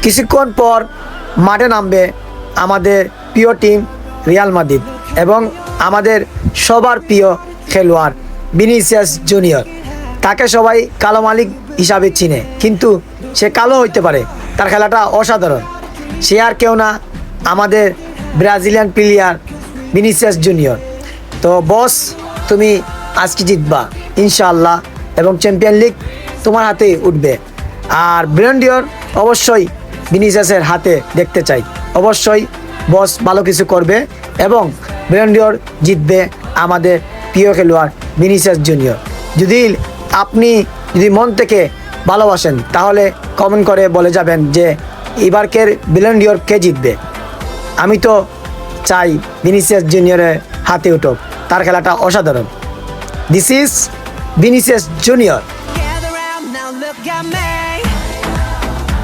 কিছুক্ষণ পর মাঠে নামবে আমাদের প্রিয় টিম রিয়াল মাদ্রিদ এবং আমাদের সবার প্রিয় খেলোয়াড় ভিনিসিয়াস জুনিয়র। তাকে সবাই কালো মালিক হিসাবে চিনে, কিন্তু সে কালো হইতে পারে, তার খেলাটা অসাধারণ। সে আর কেউ না, আমাদের ব্রাজিলিয়ান প্লেয়ার ভিনিসিয়াস জুনিয়র। তো বস, তুমি আজকে জিতবা ইনশাআল্লাহ, এবং চ্যাম্পিয়ন লিগ তোমার হাতেই উঠবে। আর ব্যালন ডিওর অবশ্যই ভিনিসিয়াসের হাতে দেখতে চাই। অবশ্যই বস ভালো কিছু করবে এবং ব্যালন ডিওর জিতবে আমাদের প্রিয় খেলোয়াড় ভিনিসিয়াস জুনিয়র। আপনি যদি মন থেকে ভালোবাসেন তাহলে কমেন্ট করে বলে যাবেন যে এবারকের ব্যালন ডিওর কে জিতবে। আমি তো চাই ভিনিসিয়াস জুনিয়রের হাতে উঠুক, তার খেলাটা অসাধারণ। This is Vinicius junior. Gather round now, look at me.